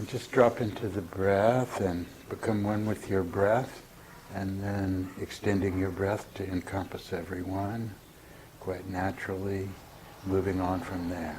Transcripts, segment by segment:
And just drop into the breath and become one with your breath, and then extending your breath to encompass everyone, quite naturally, moving on from there.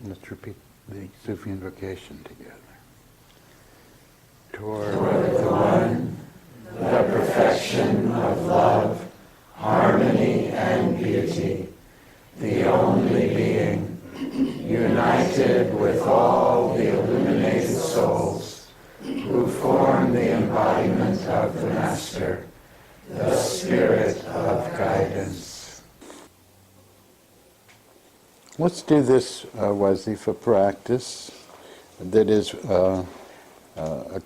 Let's repeat the Sufi Invocation together. Toward the One, the perfection of love, harmony and beauty, the only being, united with all the illuminated souls who form the embodiment of the Master, the Spirit of guidance. Let's do this wazifa practice that is a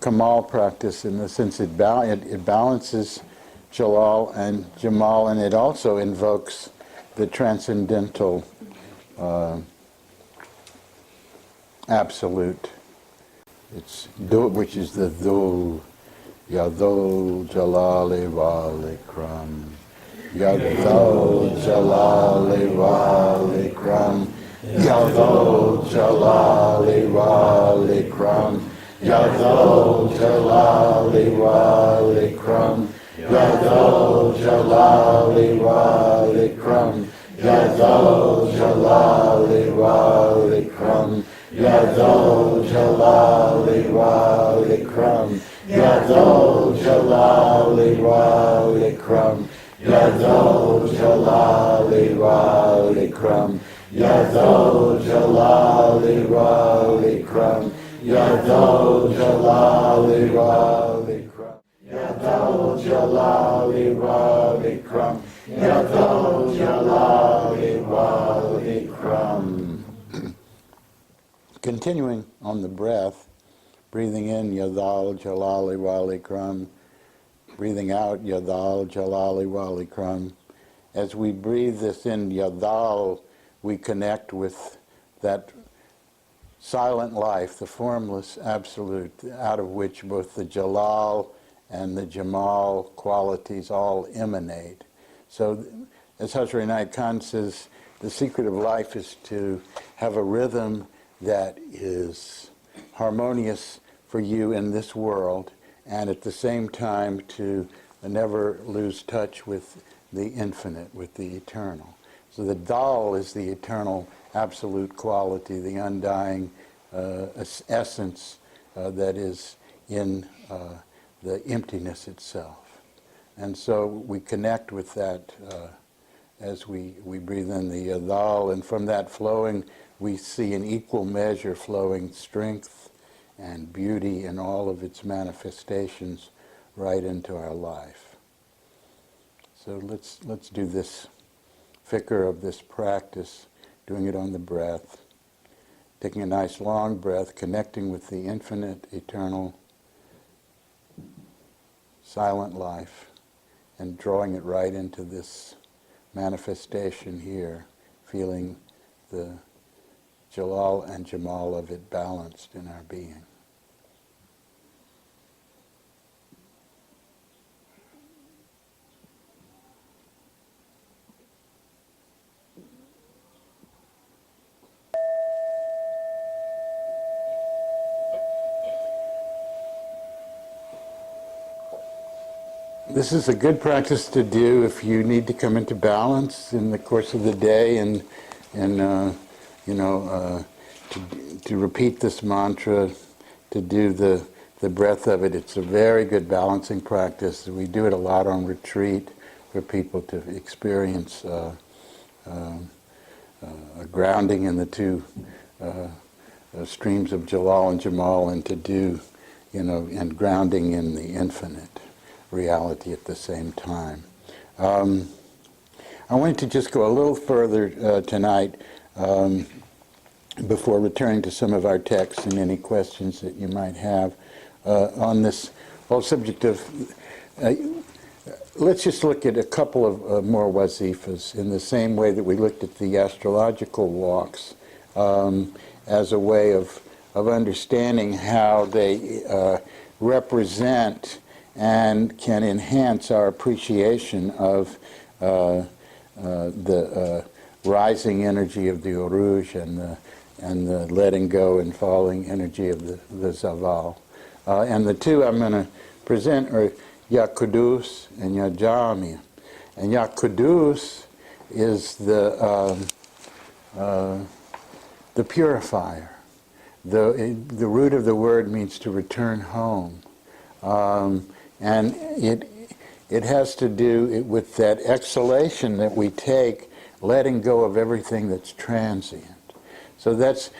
Kamal practice in the sense it balances Jalal and Jamal, and it also invokes the transcendental absolute. It's Dhul, which is the Dhul, Ya Dhul Jalali wal Ikram. Ya Dhul Jalali wal Ikram. Ya Dhul Jalali wal Ikram. Ya Dhul Jalali wal Ikram. Ya Dhul Jalali wal Ikram. Ya Dhul Jalali wal Ikram. Ya Dhul Jalali wal Ikram. Ya Dhul Jalali wal Ikram. Ya Dhul Jalali wal Ikram. Ya Dhul Jalali wal Ikram. Ya Dhul Jalali wal Ikram. Ya Dhul Jalali wal Ikram. Ya Dhul Jalali wal Ikram. Continuing on the breath, breathing in Ya Dhal Jalali wal Ikram, breathing out Ya Dhal Jalali wal Ikram. As we breathe this in Ya Dhal, we connect with that silent life, the formless absolute, out of which both the Jalal and the Jamal qualities all emanate. So, as Hazrat Inayat Khan says, the secret of life is to have a rhythm that is harmonious for you in this world, and at the same time to never lose touch with the infinite, with the eternal. So the Dhal is the eternal absolute quality, the undying essence that is in the emptiness itself. And so we connect with that as we breathe in the Dhal, and from that flowing, we see in equal measure flowing strength and beauty in all of its manifestations right into our life. So let's do this Fikr of this practice, doing it on the breath, taking a nice long breath, connecting with the infinite, eternal, silent life, and drawing it right into this manifestation here, feeling the Jalal and Jamal of it balanced in our being. This is a good practice to do if you need to come into balance in the course of the day, and to repeat this mantra, to do the breath of it. It's a very good balancing practice. We do it a lot on retreat for people to experience a grounding in the two streams of Jalal and Jamal, and to do, and grounding in the infinite reality at the same time. I wanted to just go a little further tonight before returning to some of our texts and any questions that you might have on this whole subject of. Let's just look at a couple of more wazifas in the same way that we looked at the astrological walks as a way of understanding how they represent and can enhance our appreciation of the rising energy of the Uruj and the letting go and falling energy of the Zaval. And the two I'm going to present are Ya Quddus and Ya Jami. And Ya Quddus is the purifier. The root of the word means to return home. And it has to do with that exhalation that we take, letting go of everything that's transient. So that's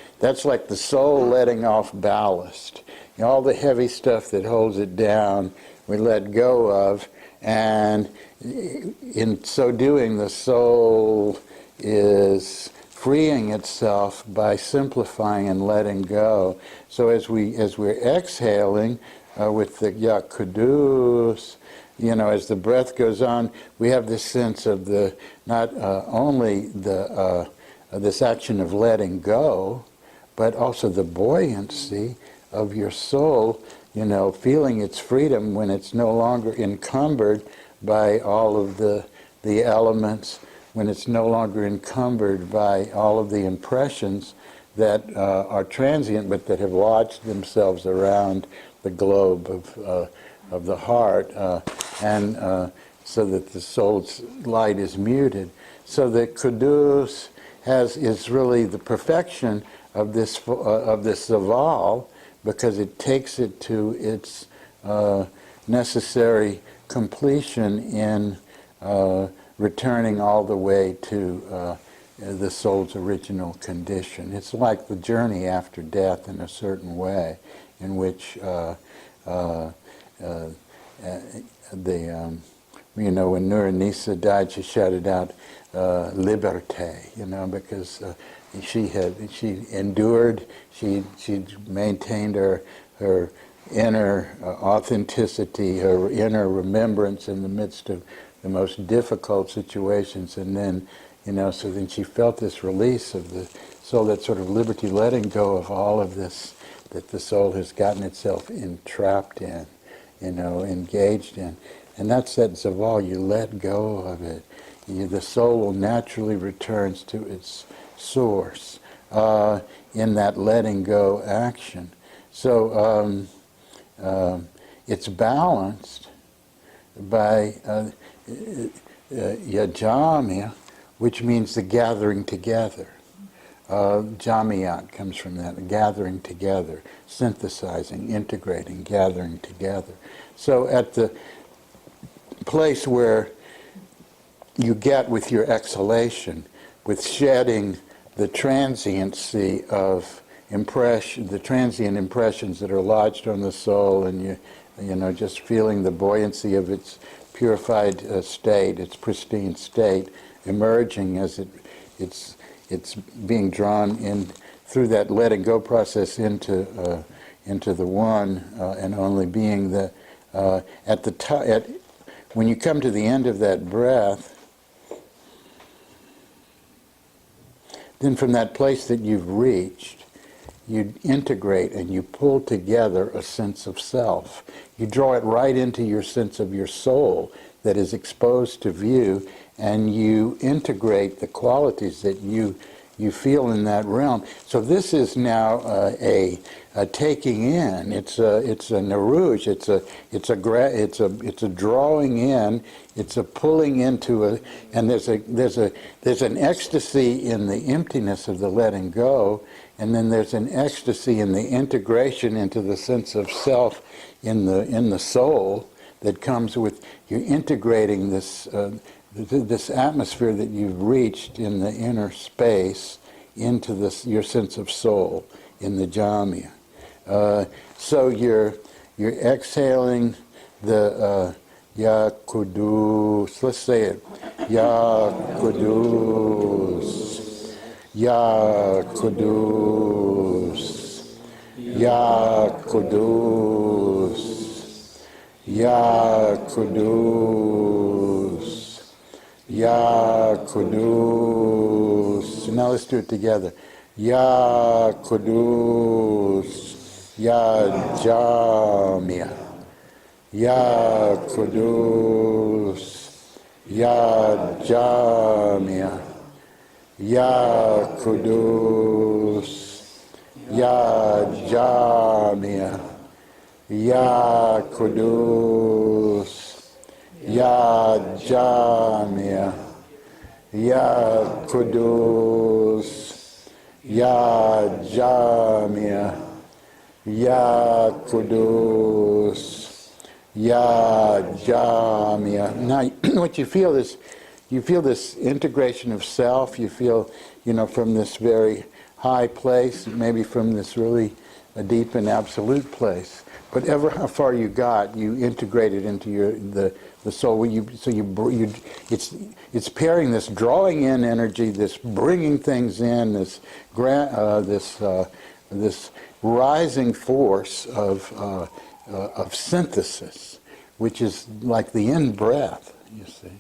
like the soul letting off ballast. All the heavy stuff that holds it down, we let go of, and in so doing, the soul is freeing itself by simplifying and letting go. So as we're exhaling with the Ya Quddus, as the breath goes on, we have this sense of the not only the this action of letting go, but also the buoyancy of your soul, feeling its freedom when it's no longer encumbered by all of the elements, when it's no longer encumbered by all of the impressions that are transient but that have lodged themselves around the globe of the heart, and so that the soul's light is muted. So the Quddus is really the perfection of this Zaval, because it takes it to its necessary completion in returning all the way to the soul's original condition. It's like the journey after death in a certain way, in which when Nur Nisa died, she shouted out "Liberté," because she endured, she maintained her inner authenticity, her inner remembrance in the midst of the most difficult situations, and then so then she felt this release of the soul, that sort of liberty, letting go of all of this that the soul has gotten itself entrapped in, engaged in. And that's that Zaval, you let go of it. The soul naturally returns to its source in that letting go action. So it's balanced by Yajamia, which means the gathering together. Jamiat comes from that, gathering together, synthesizing, integrating, gathering together. So at the place where you get with your exhalation, with shedding the transiency of the transient impressions that are lodged on the soul, and just feeling the buoyancy of its purified state, its pristine state, emerging as it's being drawn in through that letting go process into the one and only being the when you come to the end of that breath, then from that place that you've reached, you integrate and you pull together a sense of self. You draw it right into your sense of your soul that is exposed to view, and you integrate the qualities that you feel in that realm. So this is now a taking in. It's a naruj. It's a drawing in. It's a pulling into and there's an ecstasy in the emptiness of the letting go, and then there's an ecstasy in the integration into the sense of self in the soul that comes with you integrating this this atmosphere that you've reached in the inner space into this your sense of soul in the Jami. So you're exhaling the Ya Quddus. Let's say it. Ya Quddus. Ya Quddus. Ya Quddus. Ya Quddus. Ya Quddus. Now let's do it together. Ya Quddus. Ya Jami. Ya Quddus. Ya Jami. Ya Quddus. Ya Jami. Ya Quddus. Ya Jami. Ya Quddus. Ya Jami. Ya Quddus. Ya Jami. Now, what you feel is, you feel this integration of self. You feel, from this very high place, maybe from this really deep and absolute place. But ever how far you got, you integrate it into the soul. It's pairing this drawing in energy, this bringing things in, this rising force of synthesis, which is like the in-breath, you see.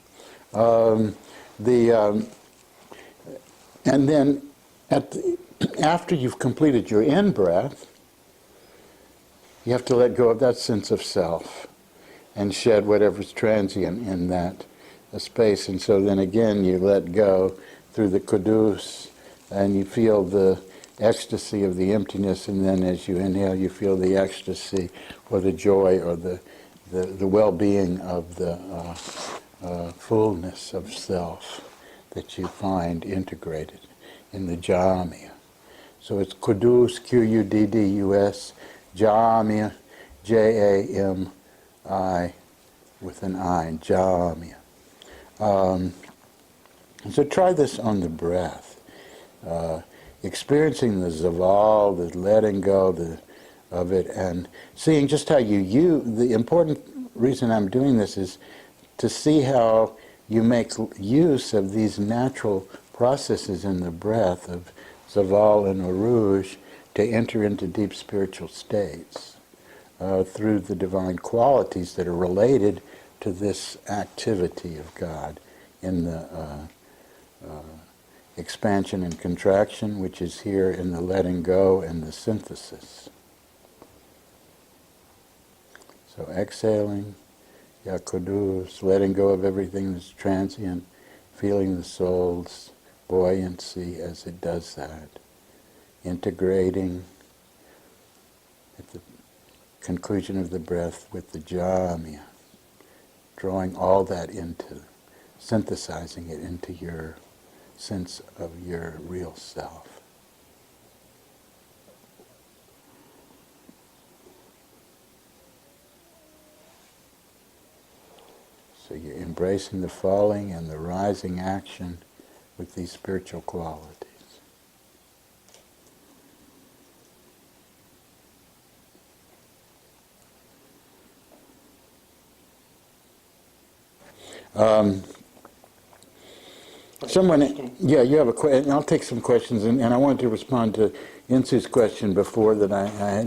And then after you've completed your in-breath, you have to let go of that sense of self and shed whatever's transient in that space. And so then again you let go through the Quddus, and you feel the ecstasy of the emptiness, and then as you inhale you feel the ecstasy or the joy or the well-being of the fullness of self that you find integrated in the Jami. So it's Quddus, Quddus, Jami, Jami with an I, Jami. So try this on the breath. Experiencing the zaval, the letting go of it, and seeing just how the important reason I'm doing this is to see how you make use of these natural processes in the breath of zaval and uruj to enter into deep spiritual states through the divine qualities that are related to this activity of God in the expansion and contraction, which is here in the letting go and the synthesis. So exhaling, Ya Quddus, letting go of everything that's transient, feeling the soul's buoyancy as it does that, integrating at the conclusion of the breath with the Jami, drawing all that into, synthesizing it into your sense of your real self. So you're embracing the falling and the rising action with these spiritual qualities. You have a question. I'll take some questions, and I wanted to respond to Insu's question before that I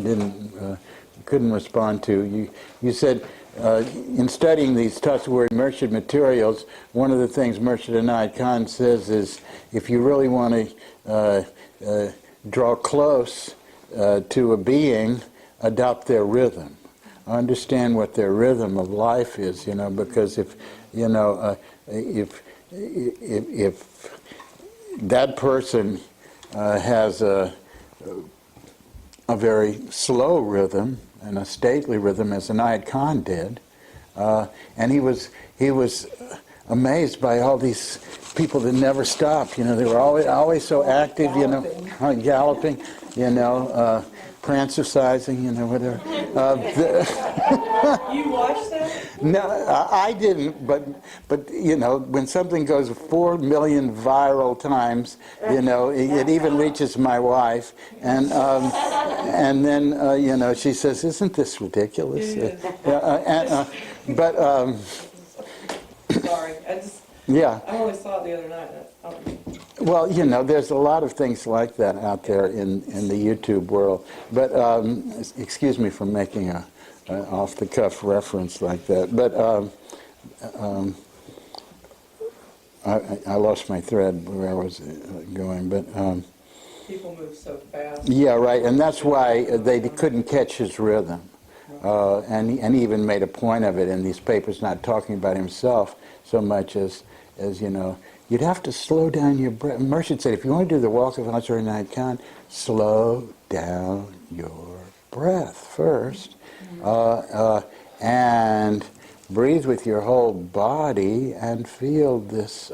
couldn't respond to. You said in studying these Tassawuri Murshid materials, one of the things Murshid Inayat Khan says is if you really want to draw close to a being, adopt their rhythm. Understand what their rhythm of life is, because if that person has a very slow rhythm and a stately rhythm, as Inayat Khan did, and he was amazed by all these people that never stopped. They were always so active. Galloping. Prancercising. Whatever. You watched that? No, I didn't, but you know, when something goes 4 million viral times, you know, it even reaches my wife, and then you know, she says, "Isn't this ridiculous?" But sorry, yeah. I only saw it the other night. Well, you know, there's a lot of things like that out there in the YouTube world. But excuse me for making a off-the-cuff reference like that. But I lost my thread where I was going. But people move so fast. yeah, right, and that's why they couldn't catch his rhythm. And he even made a point of it in these papers, not talking about himself so much as you know, you'd have to slow down your breath. Murshid said, if you want to do the walk of Hazrat Inayat Khan, slow down your breath first, and breathe with your whole body and feel this,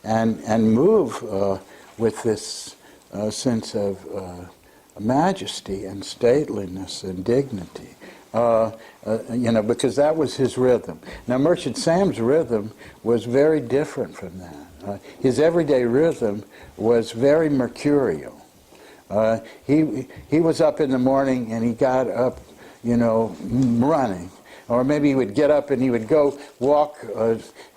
and move with this sense of majesty and stateliness and dignity. You know, because that was his rhythm. Now, Murshid Sam's rhythm was very different from that. His everyday rhythm was very mercurial. He was up in the morning and he got up, you know, running. Or maybe he would get up and he would go walk,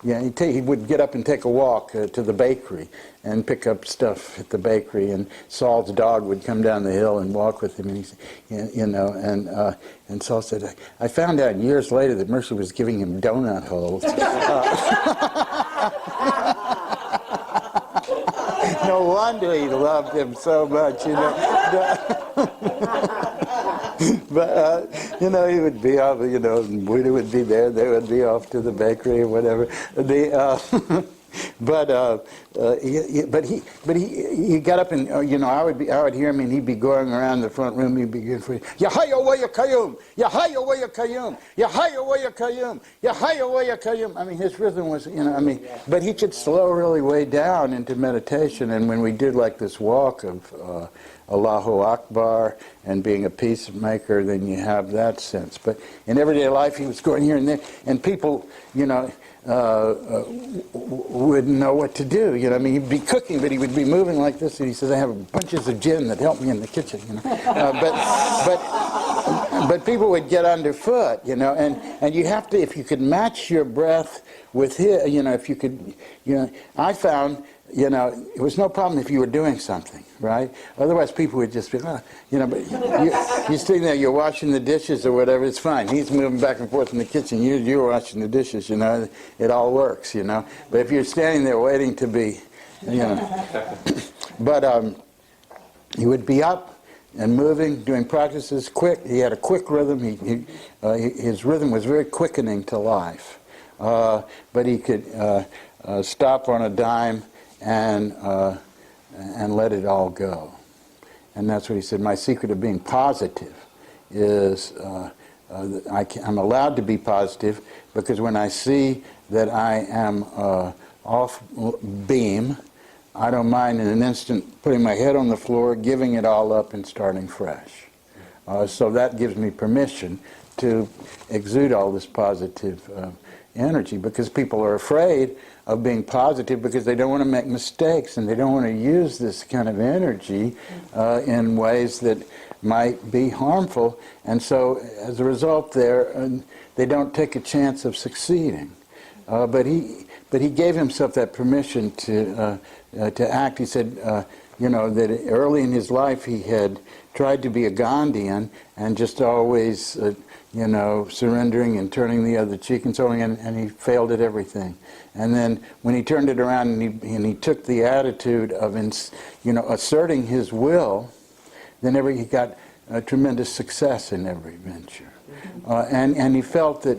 he would get up and take a walk to the bakery and pick up stuff at the bakery, and Saul's dog would come down the hill and walk with him, and you know, and Saul said, I found out years later that Murshid was giving him donut holes. No wonder he loved him so much, you know. But, you know, he would be off, you know, and Buddha would be there, they would be off to the bakery or whatever. But he got up and, you know, I would hear him and he'd be going around the front room, he'd be going for, Ya Hayya wa Ya Qayyum, Ya Hayya wa Ya Qayyum, Ya Hayya wa Ya Qayyum, Ya Hayya wa Ya Qayyum. I mean, his rhythm was, you know, I mean, but he could slow really way down into meditation, and when we did like this walk of Allahu Akbar and being a peacemaker, then you have that sense. But in everyday life, he was going here and there, and people, you know, wouldn't know what to do. You know, I mean, he'd be cooking, but he would be moving like this, and he says, I have bunches of gin that help me in the kitchen, you know. But people would get underfoot, you know, and you have to, if you could match your breath with his, you know, if you could, you know, I found, you know, it was no problem if you were doing something, right? Otherwise, people would just be, you know, but you're sitting there, you're washing the dishes or whatever, it's fine. He's moving back and forth in the kitchen, you're washing the dishes, you know, it all works, you know. But if you're standing there waiting to be, you know. But he would be up and moving, doing practices quick. He had a quick rhythm. His rhythm was very quickening to life. But he could stop on a dime and let it all go. And that's what he said. My secret of being positive is I'm allowed to be positive because when I see that I am off beam, I don't mind in an instant putting my head on the floor, giving it all up and starting fresh. So that gives me permission to exude all this positive energy, because people are afraid of being positive because they don't want to make mistakes and they don't want to use this kind of energy in ways that might be harmful, and so as a result they don't take a chance of succeeding. But he gave himself that permission to act. He said, you know, that early in his life he had tried to be a Gandhian and just always you know, surrendering and turning the other cheek and so on, and he failed at everything. And then when he turned it around and he took the attitude of, you know, asserting his will, then he got tremendous success in every venture. And he felt that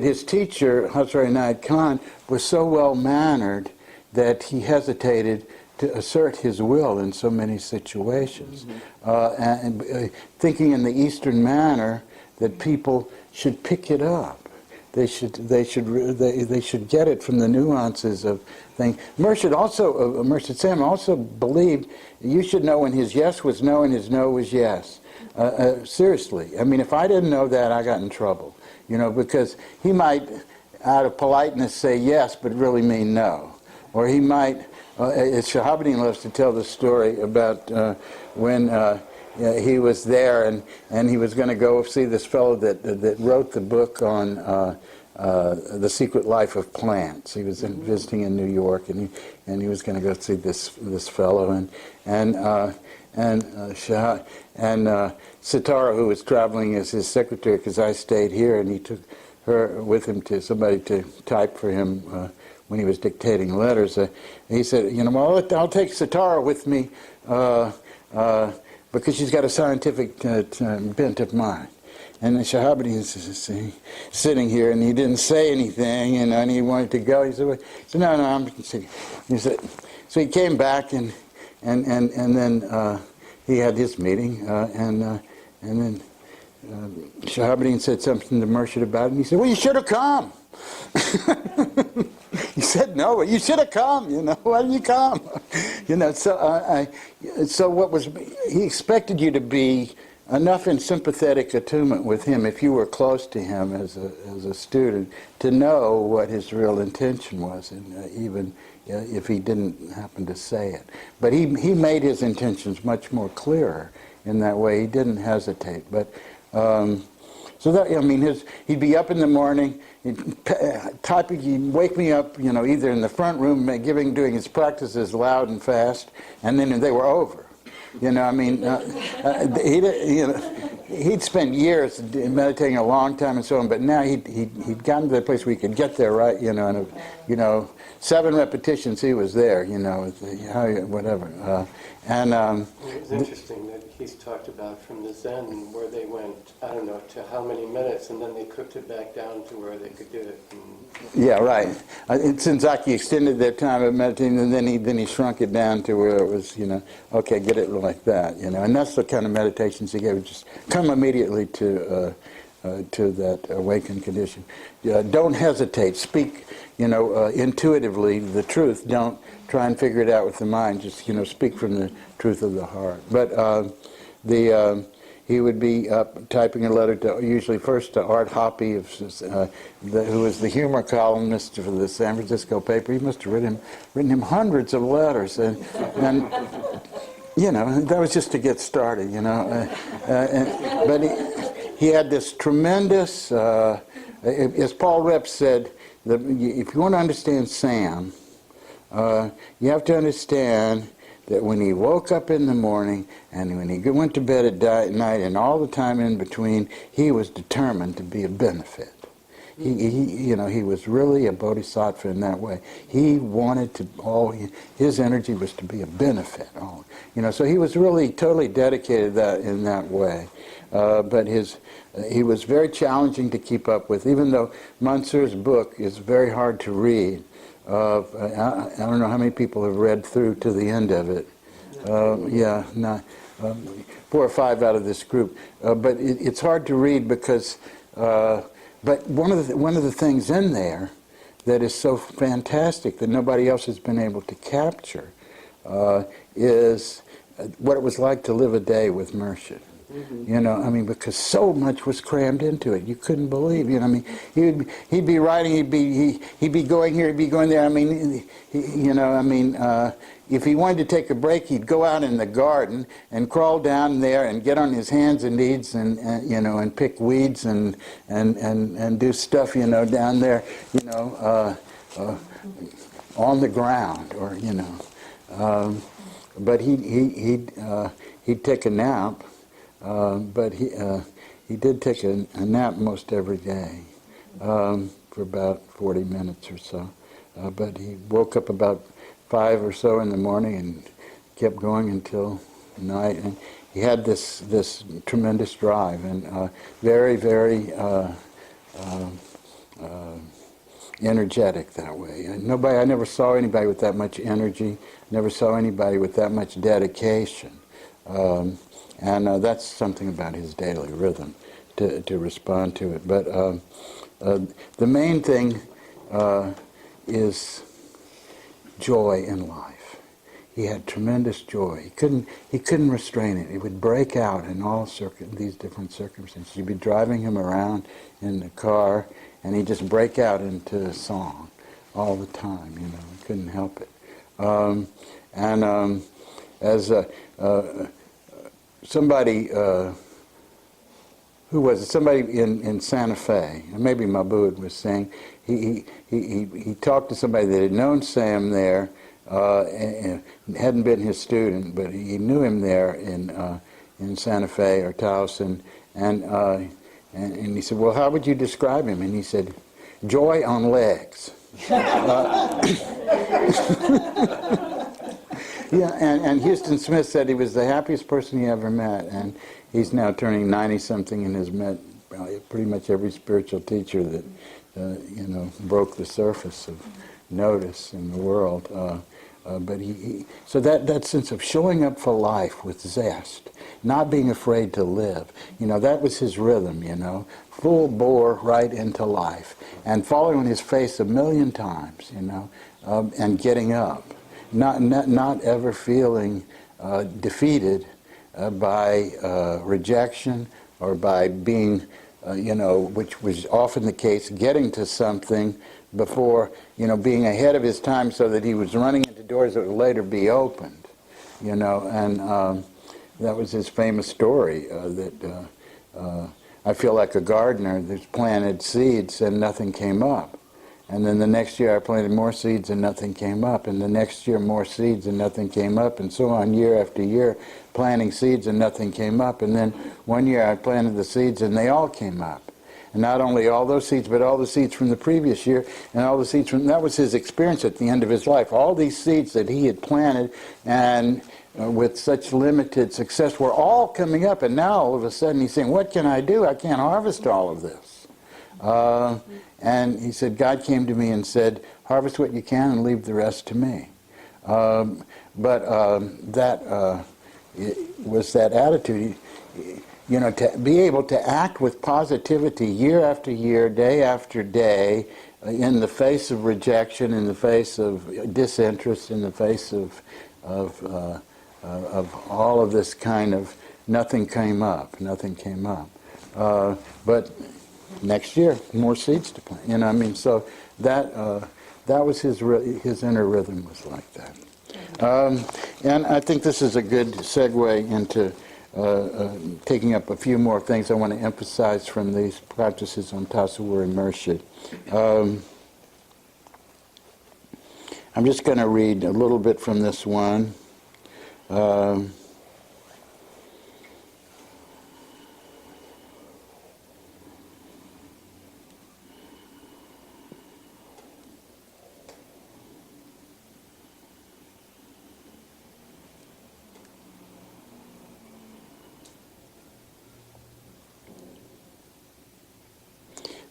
his teacher, Hazrat Inayat Khan, was so well-mannered that he hesitated to assert his will in so many situations. And thinking in the Eastern manner, that people should pick it up. They should get it from the nuances of things. Murshid Sam also believed you should know when his yes was no and his no was yes. Seriously, I mean, if I didn't know that, I got in trouble. because he might, out of politeness, say yes, but really mean no. Or he might, Shahabuddin loves to tell the story about when he was there and he was going to go see this fellow that wrote the book on The Secret Life of Plants. He was visiting in New York, and he was going to go see this fellow, and Sitara, who was traveling as his secretary, because I stayed here, and he took her with him to somebody to type for him when he was dictating letters. He said, well, I'll take Sitara with me because she's got a scientific bent of mind. And Shahabuddin is sitting here, and he didn't say anything, and he wanted to go. He said, no, I'm sitting. He said, so he came back, and then he had his meeting, and then Shahabuddin said something to Murshid about it, and he said, well, you should have come. He said, no, but you should have come, why didn't you come? So what was, he expected you to be enough in sympathetic attunement with him, if you were close to him as a student, to know what his real intention was, and even if he didn't happen to say it. But he made his intentions much more clearer in that way. He didn't hesitate. But so that, he'd be up in the morning, typing, he'd wake me up, either in the front room, doing his practices loud and fast, and then they were over. He'd spent years meditating a long time and so on, but now he'd gotten to that place where he could get there, right? 7 repetitions, he was there, whatever. It's interesting that he's talked about from the Zen where they went, I don't know, to how many minutes, and then they cooked it back down to where they could do it. Yeah, right. Senzaki extended their time of meditating, and then he shrunk it down to where it was, okay, get it like that, and that's the kind of meditations he gave. Just come immediately to that awakened condition. Don't hesitate. Speak, intuitively the truth. Don't try and figure it out with the mind. Just speak from the truth of the heart. But he would be up typing a letter usually first to Art Hoppe, who was the humor columnist for the San Francisco paper. He must have written him hundreds of letters, and that was just to get started. But he had this tremendous, as Paul Repp said, if you want to understand Sam, you have to understand that when he woke up in the morning and when he went to bed at night and all the time in between, he was determined to be a benefit. He was really a bodhisattva in that way. He wanted to, his energy was to be a benefit. So he was really totally dedicated in that way. But he was very challenging to keep up with, even though Mansur's book is very hard to read. I don't know how many people have read through to the end of it. 4 or 5 out of this group. But it's hard to read because, but one of the things in there that is so fantastic that nobody else has been able to capture is what it was like to live a day with Murshid. Because so much was crammed into it. You couldn't believe, he'd be writing, he'd be going here, he'd be going there. If he wanted to take a break, he'd go out in the garden and crawl down there and get on his hands and knees and pick weeds and do stuff, down there, on the ground or, but he'd take a nap. But he did take a nap most every day for about 40 minutes or so. But he woke up about 5 or so in the morning and kept going until night. And he had this tremendous drive and very, very energetic that way. I never saw anybody with that much energy. Never saw anybody with that much dedication. And that's something about his daily rhythm to respond to it. But the main thing is joy in life. he had tremendous joy. He couldn't restrain it. It would break out in all these different circumstances. You'd be driving him around in the car, and he'd just break out into a song all the time. You know, he couldn't help it. As somebody, who was it? Somebody in Santa Fe, maybe Mabud was saying, he talked to somebody that had known Sam there, and hadn't been his student, but he knew him there in Santa Fe or Taos, and he said, well, how would you describe him? And he said, joy on legs. Yeah, and Houston Smith said he was the happiest person he ever met, and he's now turning 90-something and has met pretty much every spiritual teacher that, broke the surface of notice in the world. So that sense of showing up for life with zest, not being afraid to live, that was his rhythm, full bore right into life, and falling on his face 1,000,000 times, and getting up. Not ever feeling defeated by rejection or by being, which was often the case, getting to something before, being ahead of his time so that he was running into doors that would later be opened, and that was his famous story, that I feel like a gardener that's planted seeds and nothing came up. And then the next year I planted more seeds and nothing came up. And the next year more seeds and nothing came up. And so on year after year, planting seeds and nothing came up. And then one year I planted the seeds and they all came up. And not only all those seeds, but all the seeds from the previous year and all the seeds from... That was his experience at the end of his life. All these seeds that he had planted and with such limited success were all coming up. And now all of a sudden he's saying, what can I do? I can't harvest all of this. And he said, God came to me and said, harvest what you can and leave the rest to me. That was that attitude, to be able to act with positivity year after year, day after day, in the face of rejection, in the face of disinterest, in the face of all of this kind of nothing came up. But next year, more seeds to plant. So that was his inner rhythm was like that. And I think this is a good segue into taking up a few more things I want to emphasize from these practices on Tassawuri and Murshid. I'm just going to read a little bit from this one.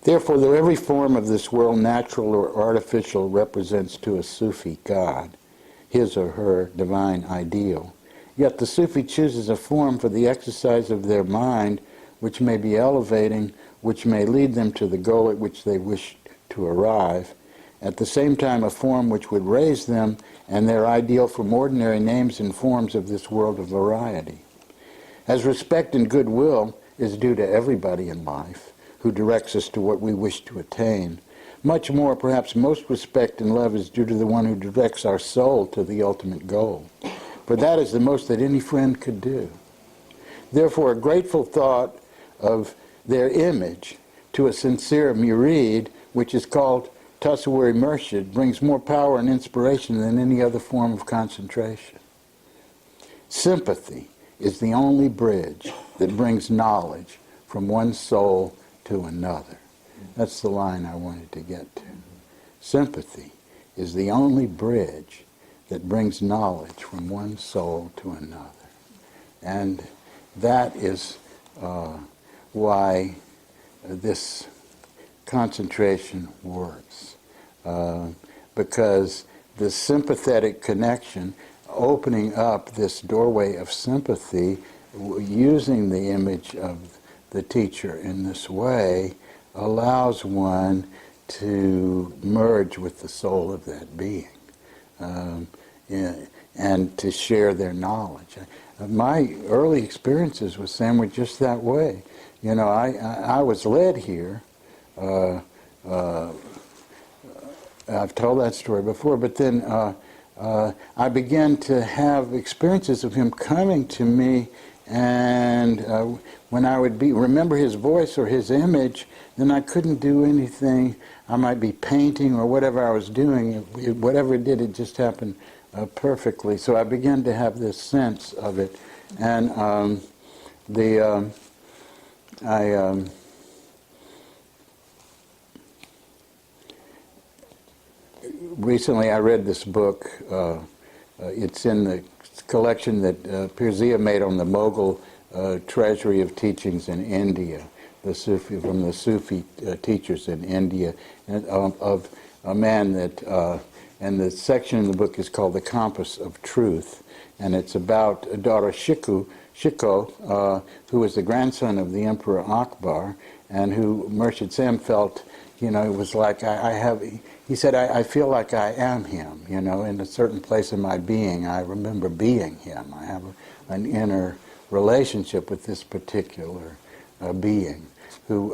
Therefore, though every form of this world, natural or artificial, represents to a Sufi God, his or her divine ideal, yet the Sufi chooses a form for the exercise of their mind which may be elevating, which may lead them to the goal at which they wish to arrive, at the same time a form which would raise them and their ideal from ordinary names and forms of this world of variety. As respect and goodwill is due to everybody in life, who directs us to what we wish to attain, much more, perhaps most respect and love is due to the one who directs our soul to the ultimate goal. For that is the most that any friend could do. Therefore, a grateful thought of their image to a sincere murid, which is called Tassawuri Murshid, brings more power and inspiration than any other form of concentration. Sympathy is the only bridge that brings knowledge from one soul to another. That's the line I wanted to get to. Sympathy is the only bridge that brings knowledge from one soul to another. And that is why this concentration works. Because the sympathetic connection, opening up this doorway of sympathy, using the image of the teacher in this way, allows one to merge with the soul of that being. and to share their knowledge. My early experiences with Sam were just that way. You know, I was led here. I've told that story before, but then I began to have experiences of him coming to me, and when I would remember his voice or his image, then I couldn't do anything. I might be painting or whatever I was doing. Whatever it did, it just happened perfectly. So I began to have this sense of it, and recently I read this book. It's in the collection that Pirzia made on the Mughal treasury of teachings in India, from the Sufi teachers in India, and of a man that, and the section in the book is called The Compass of Truth, and it's about Dara Shikoh, who was the grandson of the Emperor Akbar, and who Murshid Sam felt, you know, it was like he said, I feel like I am him, you know, in a certain place in my being. I remember being him. I have an inner relationship with this particular being who,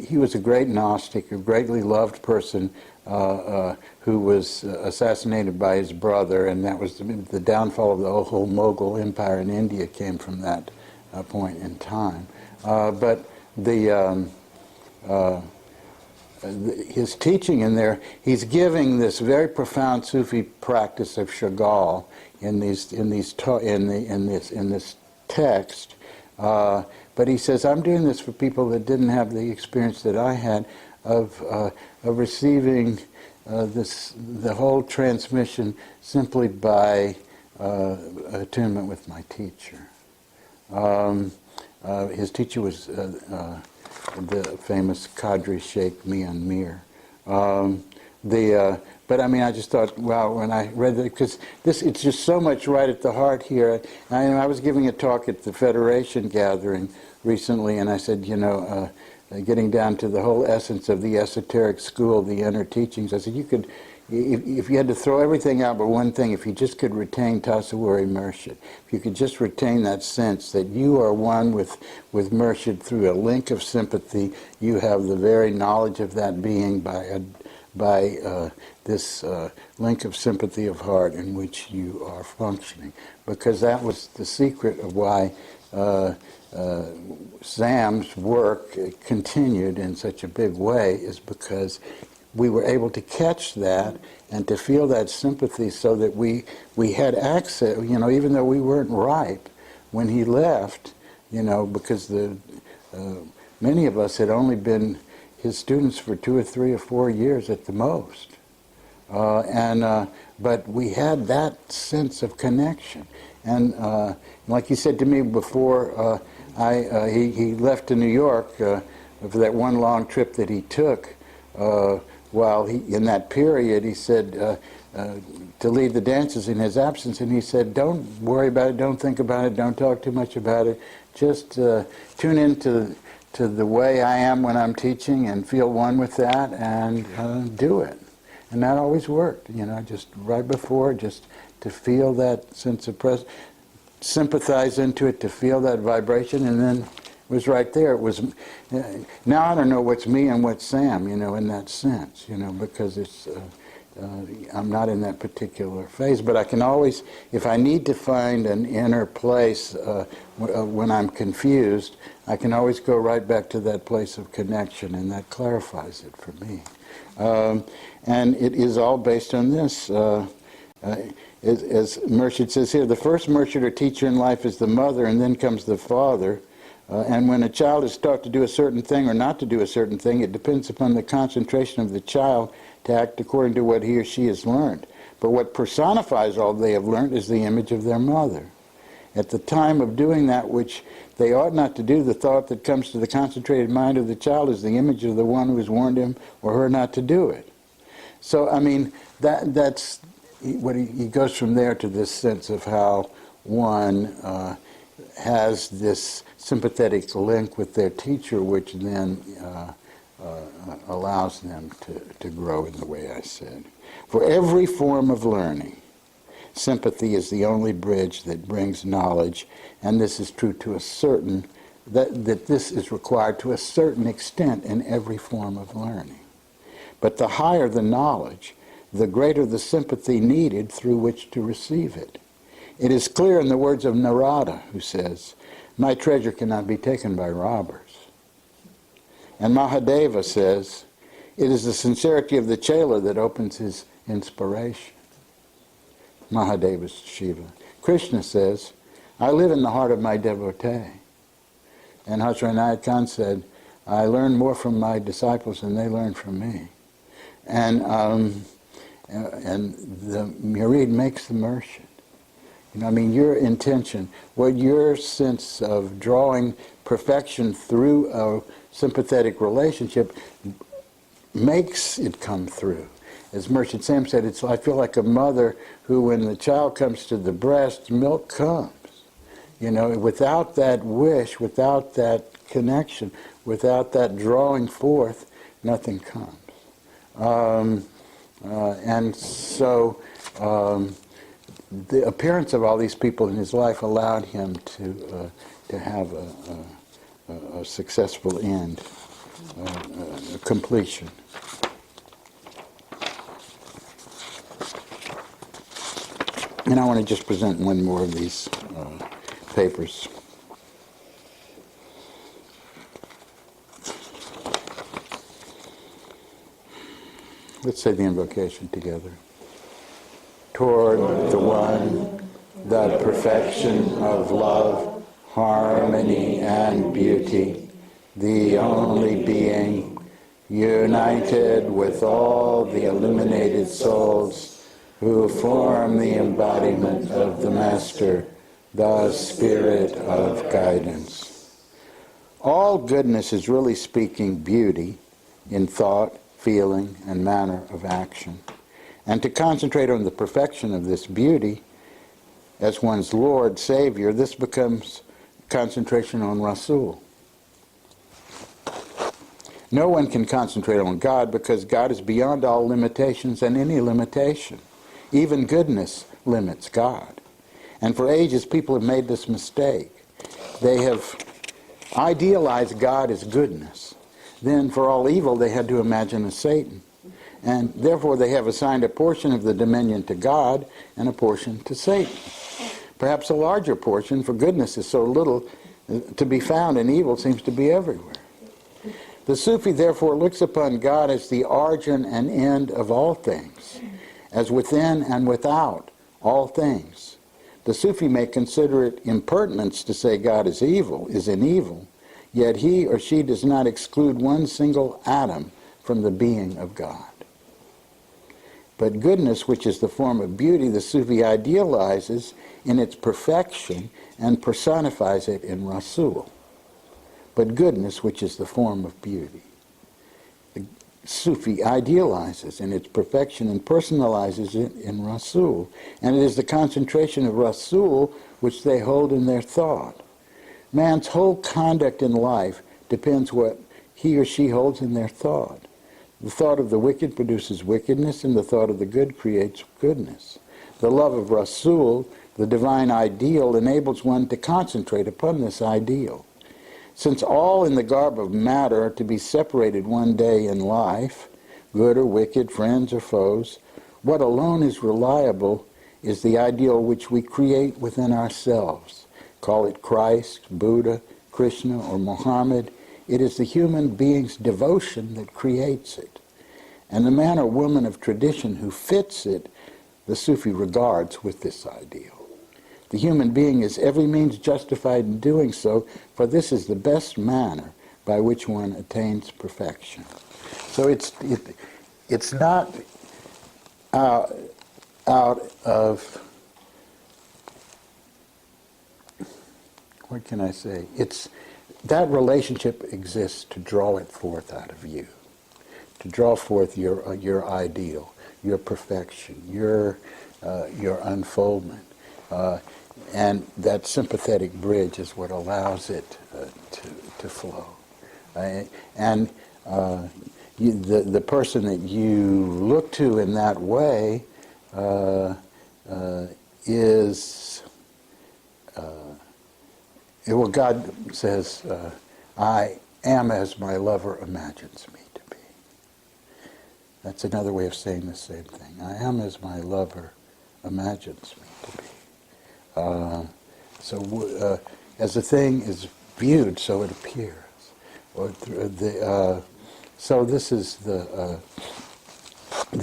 he was a great Gnostic, a greatly loved person who was assassinated by his brother, and that was the downfall of the whole Mughal Empire in India came from that point in time. But his teaching in there, he's giving this very profound Sufi practice of Chagall in this text. But he says, I'm doing this for people that didn't have the experience that I had of receiving the whole transmission simply by attunement with my teacher. His teacher was the famous Qadri Sheikh Mian Mir. But I mean, I just thought, wow, when I read that, because it's just so much right at the heart here. I was giving a talk at the Federation gathering recently, and I said, you know, getting down to the whole essence of the esoteric school, the inner teachings, I said, you could, if you had to throw everything out but one thing, if you just could retain Tassawuri Murshid, if you could just retain that sense that you are one with Murshid through a link of sympathy, you have the very knowledge of that being by this link of sympathy of heart in which you are functioning. Because that was the secret of why Sam's work continued in such a big way, is because we were able to catch that and to feel that sympathy, so that we had access, you know, even though we weren't ripe when he left, you know, because many of us had only been his students for 2 or 3 or 4 years at the most. But we had that sense of connection. And like he said to me before, he left to New York for that one long trip that he took. While in that period, he said to lead the dances in his absence, and he said, don't worry about it, don't think about it, don't talk too much about it, just tune into the way I am when I'm teaching and feel one with that, and do it. And that always worked, you know, just right before, just to feel that sense of presence, sympathize into it, to feel that vibration, and then it was right there. It was, now I don't know what's me and what's Sam, you know, in that sense, you know, because it's, I'm not in that particular phase, but I can always, if I need to find an inner place when I'm confused, I can always go right back to that place of connection, and that clarifies it for me. And it is all based on this. As Murshid says here, the first Murshid or teacher in life is the mother, and then comes the father. And when a child is taught to do a certain thing or not to do a certain thing, it depends upon the concentration of the child to act according to what he or she has learned. But what personifies all they have learned is the image of their mother. At the time of doing that which they ought not to do, the thought that comes to the concentrated mind of the child is the image of the one who has warned him or her not to do it. So, I mean, that's what he goes from there to this sense of how one has this sympathetic link with their teacher, which then allows them to grow in the way I said. For every form of learning, sympathy is the only bridge that brings knowledge, and this is true to a certain, that this is required to a certain extent in every form of learning. But the higher the knowledge, the greater the sympathy needed through which to receive it. It is clear in the words of Narada, who says, "My treasure cannot be taken by robbers." And Mahadeva says, "It is the sincerity of the chela that opens his inspiration." Mahadeva's Shiva. Krishna says, "I live in the heart of my devotee." And Ruhaniat Khan said, "I learn more from my disciples than they learn from me." And the Murid makes the Murshid. You know, I mean, your intention, what your sense of drawing perfection through a sympathetic relationship makes it come through. As Murshid Sam said, I feel like a mother who, when the child comes to the breast, milk comes. You know, without that wish, without that connection, without that drawing forth, nothing comes. And so the appearance of all these people in his life allowed him to have a successful end, a completion. And I want to just present one more of these papers. Let's say the invocation together. Toward the one, the perfection of love, harmony, and beauty, the only being, united with all the illuminated souls who form the embodiment of the Master, the Spirit of guidance. All goodness is really speaking beauty in thought, feeling, and manner of action. And to concentrate on the perfection of this beauty as one's Lord, Savior, this becomes concentration on Rasul. No one can concentrate on God because God is beyond all limitations and any limitation. Even goodness limits God. And for ages people have made this mistake. They have idealized God as goodness. Then for all evil they had to imagine a Satan. And therefore they have assigned a portion of the dominion to God and a portion to Satan. Perhaps a larger portion, for goodness is so little to be found and evil seems to be everywhere. The Sufi therefore looks upon God as the origin and end of all things, as within and without all things. The Sufi may consider it impertinence to say God is in evil, yet he or she does not exclude one single atom from the being of God. But goodness, which is the form of beauty, the Sufi idealizes in its perfection and personifies it in Rasul. But goodness, which is the form of beauty, the Sufi idealizes in its perfection and personalizes it in Rasul. And it is the concentration of Rasul which they hold in their thought. Man's whole conduct in life depends what he or she holds in their thought. The thought of the wicked produces wickedness, and the thought of the good creates goodness. The love of Rasul, the divine ideal, enables one to concentrate upon this ideal. Since all in the garb of matter are to be separated one day in life, good or wicked, friends or foes, what alone is reliable is the ideal which we create within ourselves. Call it Christ, Buddha, Krishna, or Muhammad. It is the human being's devotion that creates it. And the man or woman of tradition who fits it, the Sufi regards with this ideal. The human being is every means justified in doing so, for this is the best manner by which one attains perfection. So it's not out of, what can I say? It's that relationship exists to draw it forth out of you, to draw forth your ideal, your perfection, your unfoldment. And that sympathetic bridge is what allows it to flow. And the person that you look to in that way is, well, God says, I am as my lover imagines me to be. That's another way of saying the same thing. I am as my lover imagines me to be. As a thing is viewed, so it appears. So this is the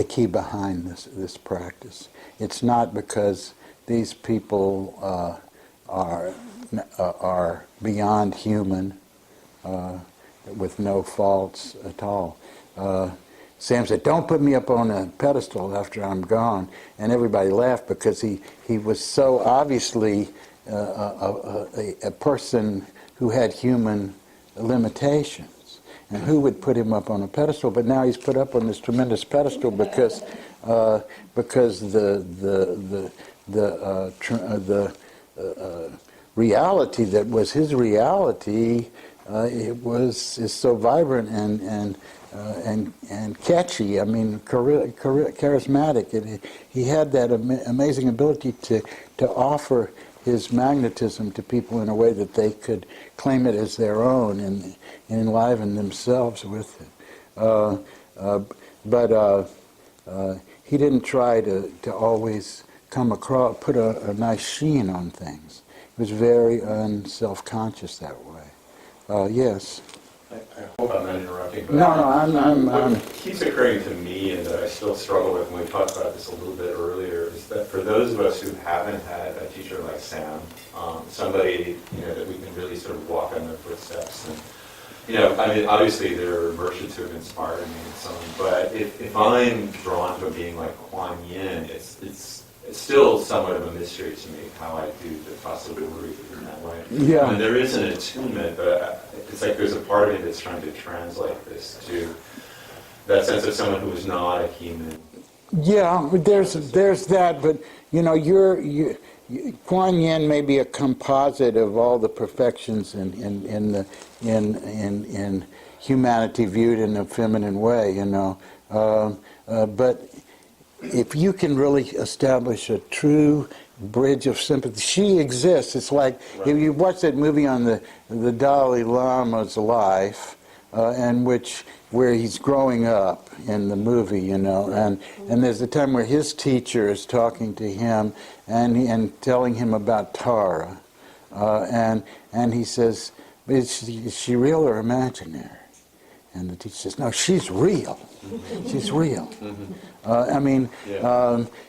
key behind this practice. It's not because these people are beyond human, with no faults at all. Sam said, "Don't put me up on a pedestal after I'm gone," and everybody laughed because he was so obviously a person who had human limitations, and who would put him up on a pedestal? But now he's put up on this tremendous pedestal because the reality that was his reality is so vibrant and catchy. I mean, charismatic. He had that amazing ability to offer his magnetism to people in a way that they could claim it as their own and enliven themselves with it. But he didn't try to always come across, put a nice sheen on things. He was very unself-conscious that way. Yes. I hope I'm not interrupting. But No, I'm what keeps occurring to me, and that I still struggle with, and we talked about this a little bit earlier, is that for those of us who haven't had a teacher like Sam, somebody that we can really sort of walk on their footsteps, and I mean, obviously there are Murshids who have inspired me and so on, but if I'm drawn to a being like Kuan Yin, it's still somewhat of a mystery to me how I do the Tassawuri in that way. Yeah. I mean, there is an attunement, but it's like there's a part of me that's trying to translate this to that sense of someone who is not a human. Yeah, but there's that, but Kuan Yin may be a composite of all the perfections in humanity viewed in a feminine way, but if you can really establish a true bridge of sympathy, she exists. It's like if you watch that movie on the Dalai Lama's life, where he's growing up in the movie, and there's a time where his teacher is talking to him and telling him about Tara, and he says, is she real or imaginary? And the teacher says, no, she's real. She's real. I mean,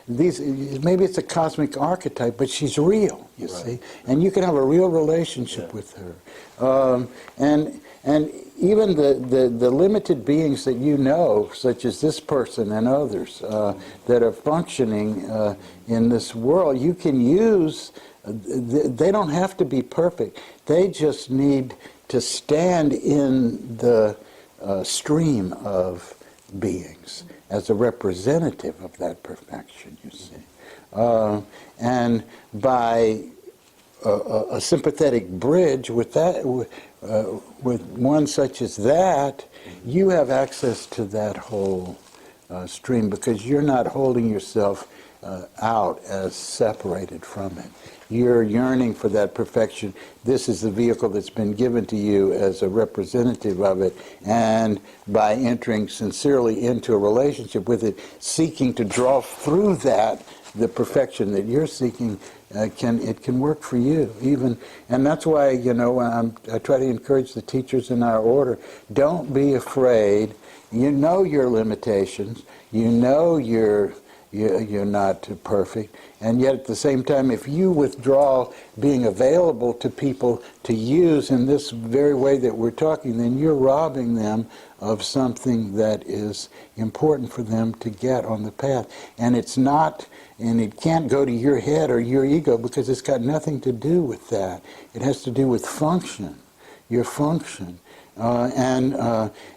maybe it's a cosmic archetype, but she's real, you see. And you can have a real relationship with her. And even the limited beings that such as this person and others, that are functioning in this world, you can use, they don't have to be perfect. They just need to stand in the stream of beings as a representative of that perfection, you see. And by a sympathetic bridge with that, with one such as that, you have access to that whole stream because you're not holding yourself out as separated from it. You're yearning for that perfection. This is the vehicle that's been given to you as a representative of it, and by entering sincerely into a relationship with it, seeking to draw through that the perfection that you're seeking, it can work for you even. And that's why I try to encourage the teachers in our order. Don't be afraid. You know your limitations. You know you're not perfect, and yet at the same time, if you withdraw being available to people to use in this very way that we're talking, then you're robbing them of something that is important for them to get on the path. And it can't go to your head or your ego because it's got nothing to do with that. It has to do with function, your function. And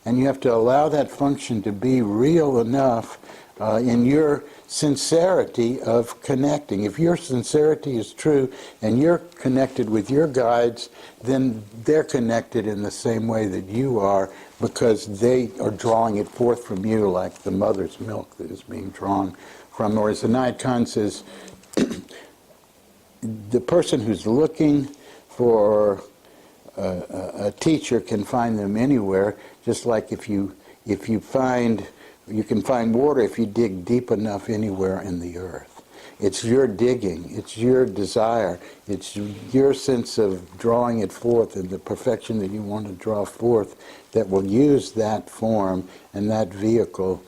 you have to allow that function to be real enough in your sincerity of connecting. If your sincerity is true and you're connected with your guides, then they're connected in the same way that you are, because they are drawing it forth from you like the mother's milk that is being drawn from. Or as the Nayat Khan says, the person who's looking for a teacher can find them anywhere, just like if you find, you can find water if you dig deep enough anywhere in the earth. It's your digging, it's your desire, it's your sense of drawing it forth and the perfection that you want to draw forth that will use that form and that vehicle,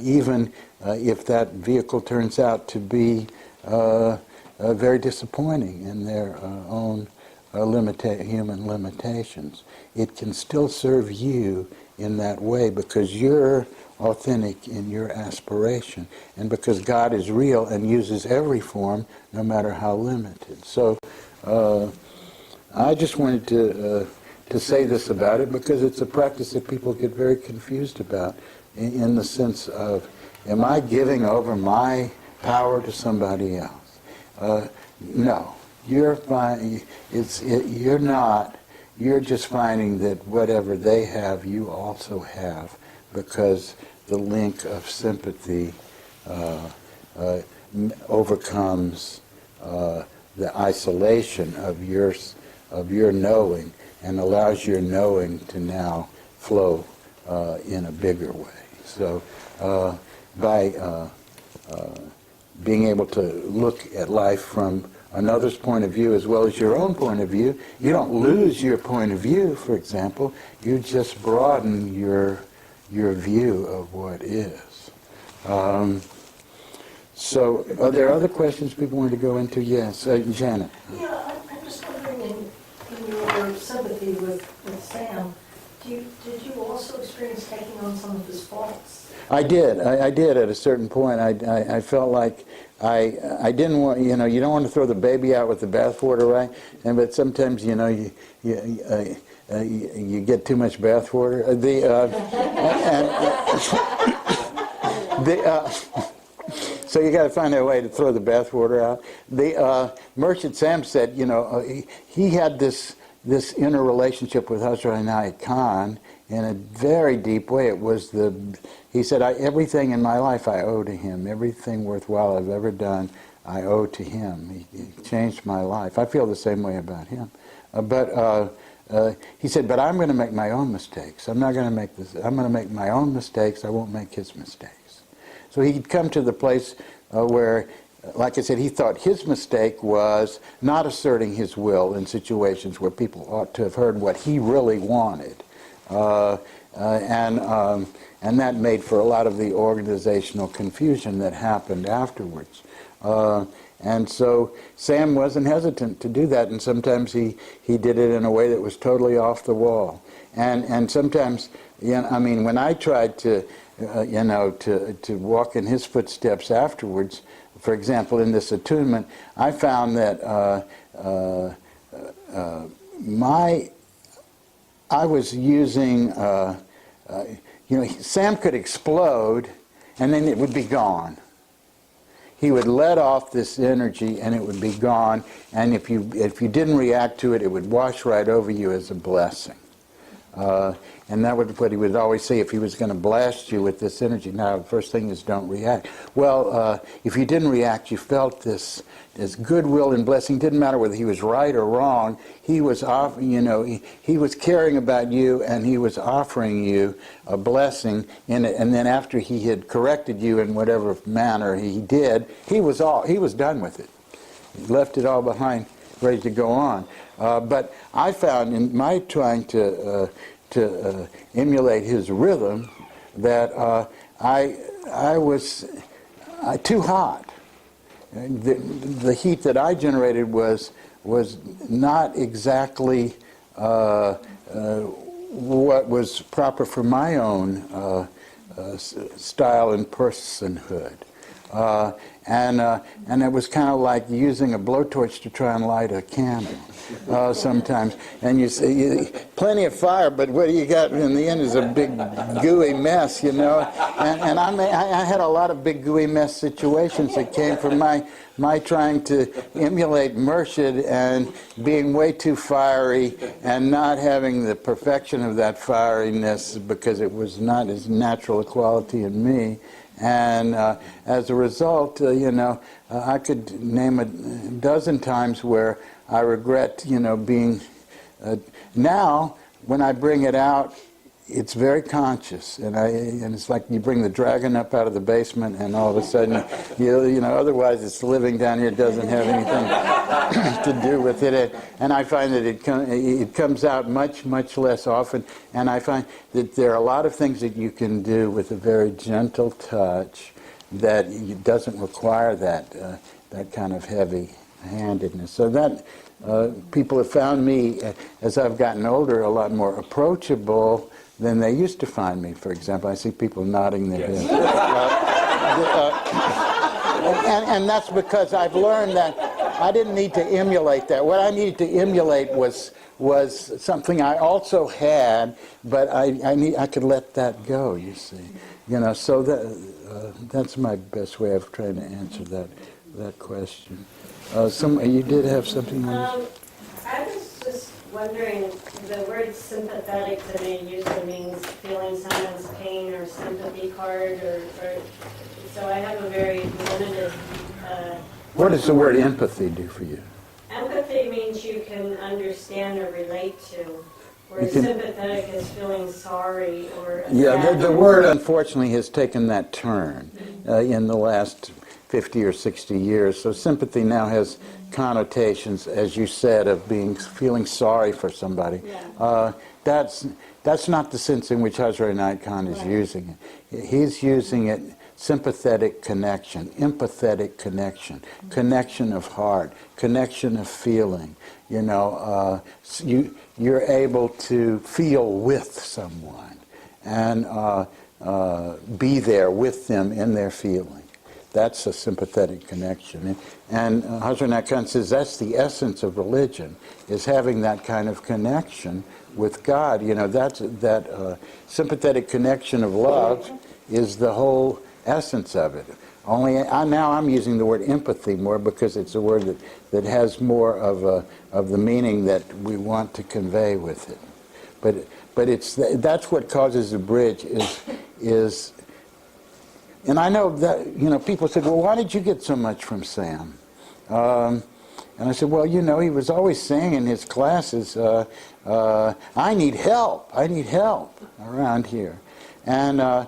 even if that vehicle turns out to be very disappointing in their own human limitations. It can still serve you in that way because you're authentic in your aspiration and because God is real and uses every form no matter how limited. So I just wanted to say this about it because it's a practice that people get very confused about in the sense of, am I giving over my power to somebody else? No. You're not. You're just finding that whatever they have, you also have, because the link of sympathy overcomes the isolation of your knowing and allows your knowing to now flow in a bigger way. So by being able to look at life from another's point of view as well as your own point of view, you don't lose your point of view, for example, you just broaden your view of what is. So are there other questions people want to go into? Yes, Janet. Yeah, I'm just wondering, in your sympathy with Sam, did you also experience taking on some of his faults? I did at a certain point. I felt like I didn't want, you don't want to throw the baby out with the bathwater, right? But sometimes, you get too much bathwater. So you got to find a way to throw the bathwater out. The Murshid Sam said, he had this inner relationship with Hazrat Inayat Khan in a very deep way. It was he said, everything in my life I owe to him. Everything worthwhile I've ever done, I owe to him. He changed my life. I feel the same way about him. But he said, but I'm going to make my own mistakes. I'm not going to make this. I'm going to make my own mistakes. I won't make his mistakes. So he'd come to the place where, like I said, he thought his mistake was not asserting his will in situations where people ought to have heard what he really wanted. And that made for a lot of the organizational confusion that happened afterwards. And so Sam wasn't hesitant to do that, and sometimes he did it in a way that was totally off the wall. And sometimes, when I tried to walk in his footsteps afterwards, for example, in this attunement, I found that I was using, Sam could explode and then it would be gone. He would let off this energy and it would be gone, and if you didn't react to it, it would wash right over you as a blessing. And that was what he would always say if he was going to blast you with this energy. Now, the first thing is don't react. Well, if you didn't react, you felt this goodwill and blessing. Didn't matter whether he was right or wrong. He was he was caring about you, and he was offering you a blessing in it. And then after he had corrected you in whatever manner he did, he was done with it. He left it all behind, ready to go on. But I found in my trying to emulate his rhythm that I was too hot. The heat that I generated was not exactly what was proper for my own style and personhood. And it was kind of like using a blowtorch to try and light a candle sometimes. And you see plenty of fire, but what you got in the end is a big gooey mess, you know. And I had a lot of big gooey mess situations that came from my trying to emulate Murshid and being way too fiery and not having the perfection of that fieriness because it was not as natural a quality in me. And as a result, I could name a dozen times where I regret, being... now, when I bring it out, it's very conscious, and it's like you bring the dragon up out of the basement, and all of a sudden, otherwise it's living down here, doesn't have anything to do with it. And I find that it comes out much, much less often, and I find that there are a lot of things that you can do with a very gentle touch that doesn't require that kind of heavy-handedness. So that people have found me, as I've gotten older, a lot more approachable than they used to find me. For example, I see people nodding their heads. And that's because I've learned that I didn't need to emulate that. What I needed to emulate was something I also had, but I could let that go, you see. So that's my best way of trying to answer that question. You did have something on this? I was just wondering, the word sympathetic to me usually means feeling someone's pain or sympathy card, or so I have a very limited... What does the word empathy do for you? Empathy means you can understand or relate to, whereas sympathetic is feeling sorry or... Yeah, the word unfortunately has taken that turn in the last 50 or 60 years. So sympathy now has connotations, as you said, of feeling sorry for somebody. Yeah. That's not the sense in which Hazrat Khan is using it. He's using it sympathetic connection, empathetic connection, connection of heart, connection of feeling. You're able to feel with someone and be there with them in their feeling. That's a sympathetic connection. And Hazrat Khan says that's the essence of religion, is having that kind of connection with God. That sympathetic connection of love is the whole essence of it. Only now I'm using the word empathy more because it's a word that has more of the meaning that we want to convey with it. But that's what causes a bridge is. And I know that, people said, well, why did you get so much from Sam? And I said, well, he was always saying in his classes, I need help around here. And I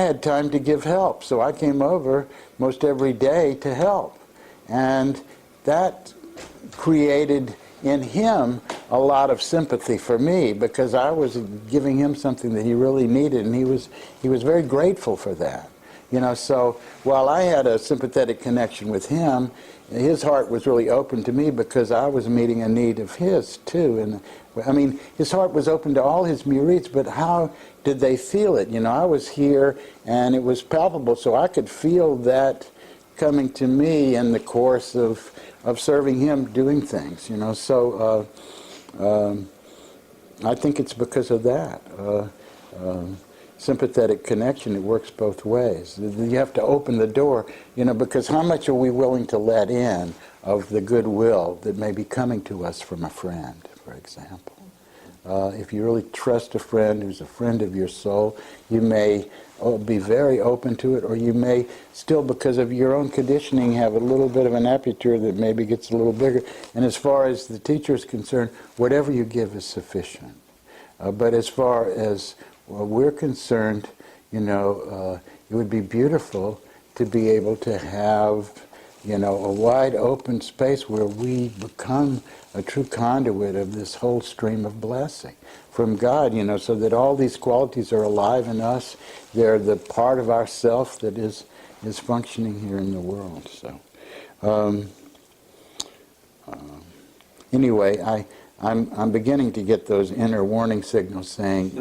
had time to give help, so I came over most every day to help. And that created in him a lot of sympathy for me because I was giving him something that he really needed, and he was very grateful for that. So while I had a sympathetic connection with him, his heart was really open to me because I was meeting a need of his too. And his heart was open to all his murids, but how did they feel it? I was here and it was palpable, so I could feel that coming to me in the course of serving him, doing things. So I think it's because of that. Sympathetic connection, it works both ways. You have to open the door, because how much are we willing to let in of the goodwill that may be coming to us from a friend, for example. If you really trust a friend who's a friend of your soul, you may be very open to it, or you may still, because of your own conditioning, have a little bit of an aperture that maybe gets a little bigger. And as far as the teacher is concerned, whatever you give is sufficient. But as far as we're concerned, it would be beautiful to be able to have, a wide open space where we become a true conduit of this whole stream of blessing from God, so that all these qualities are alive in us. They're the part of ourself that is functioning here in the world. So, anyway, I'm beginning to get those inner warning signals saying,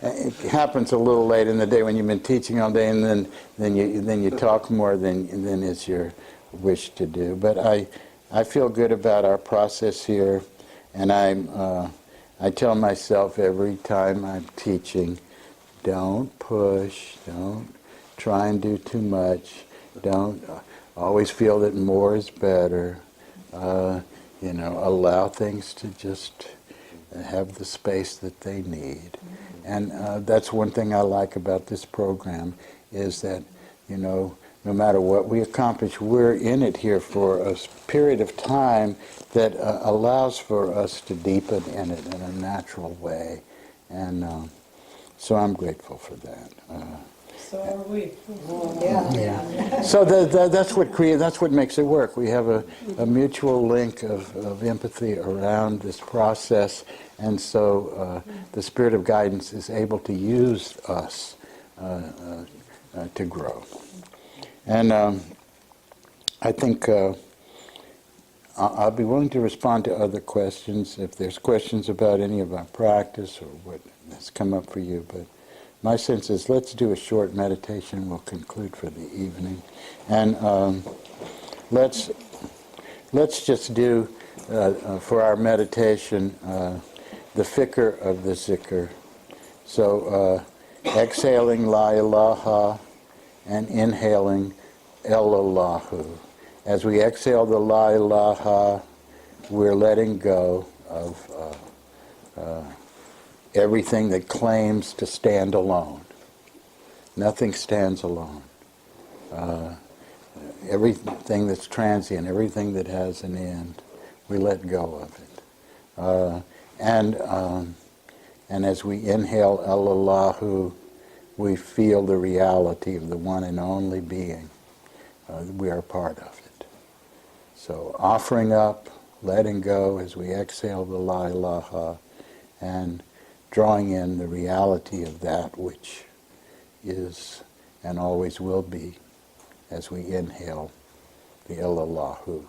it happens a little late in the day when you've been teaching all day, and then you talk more than is your wish to do. But I feel good about our process here, and I tell myself every time I'm teaching, don't push, don't try and do too much, don't always feel that more is better. Allow things to just have the space that they need. And that's one thing I like about this program, is that, no matter what we accomplish, we're in it here for a period of time that allows for us to deepen in it in a natural way. And so I'm grateful for that. So are we. So that's what makes it work. We have a mutual link of empathy around this process, and so the Spirit of Guidance is able to use us to grow. And I think I'll be willing to respond to other questions if there's questions about any of our practice or what has come up for you. But my sense is, let's do a short meditation. We'll conclude for the evening, and let's just do for our meditation the Fikr of the Zikr. So exhaling La ilaha and inhaling Illallahu. As we exhale the La ilaha, we're letting go of everything that claims to stand alone. Nothing stands alone. Everything that's transient, everything that has an end, we let go of it. And as we inhale Illallahu, we feel the reality of the one and only being. We are part of it. So offering up, letting go as we exhale the La ilaha, and drawing in the reality of that which is and always will be as we inhale the Illallahu.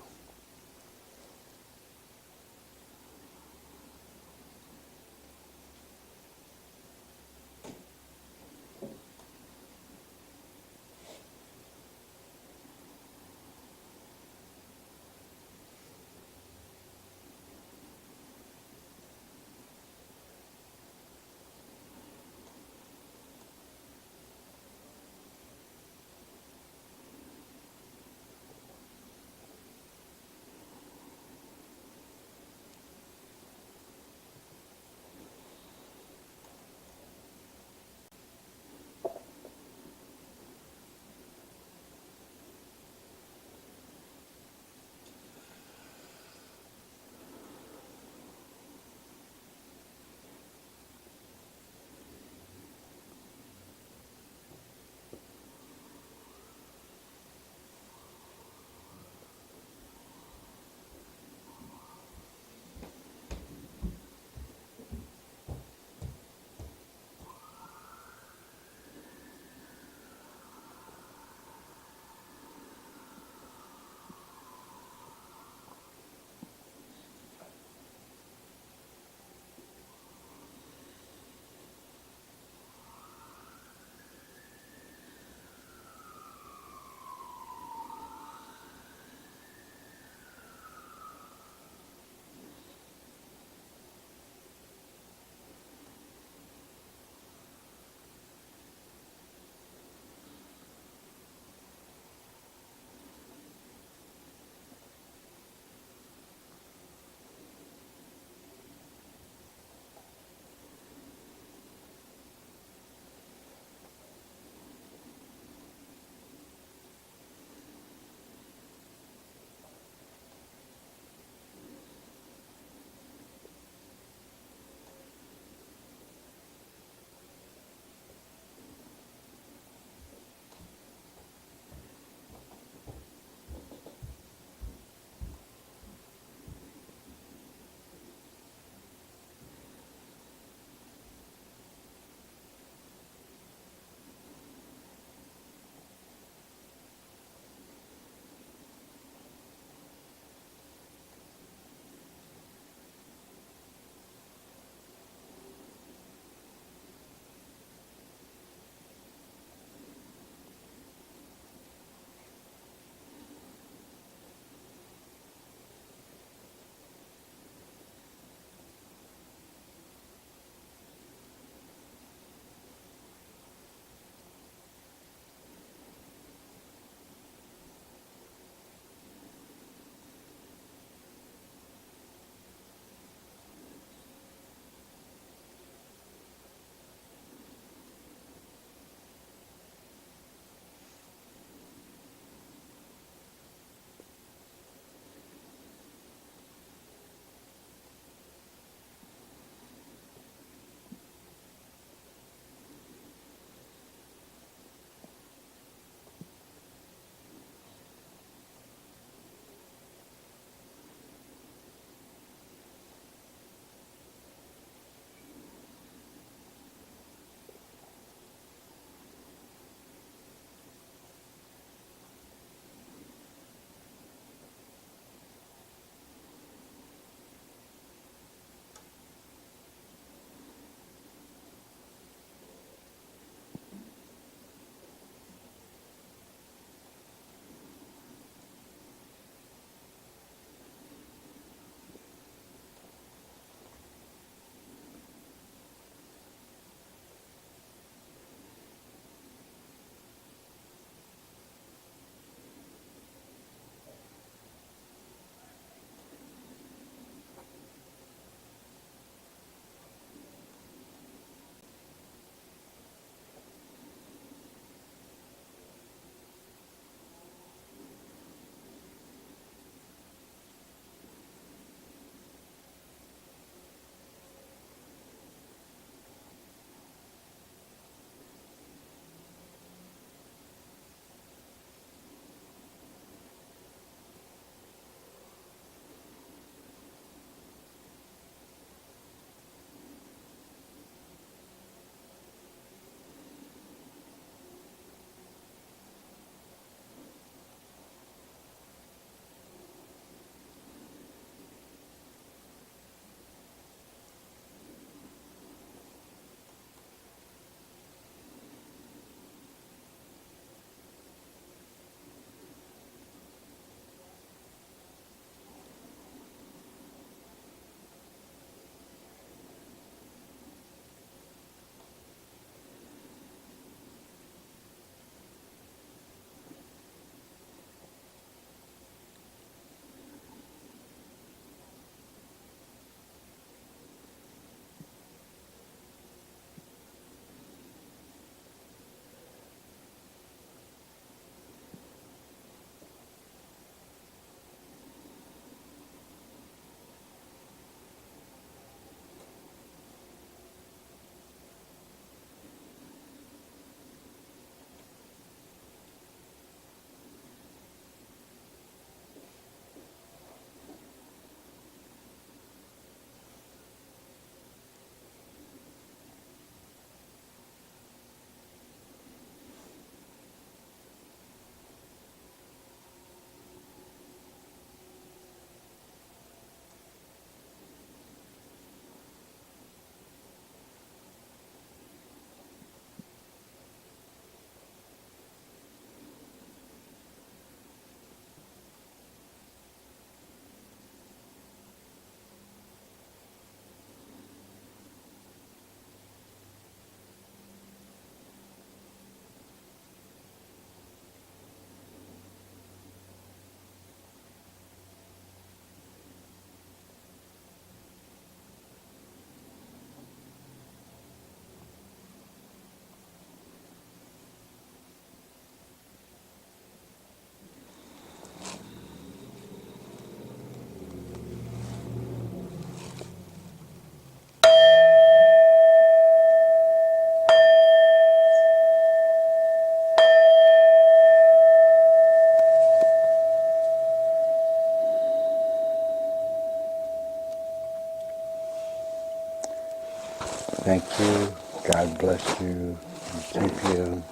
Thank you. God bless you and keep you.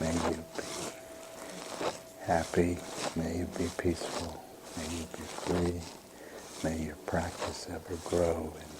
May you be happy. May you be peaceful. May you be free. May your practice ever grow and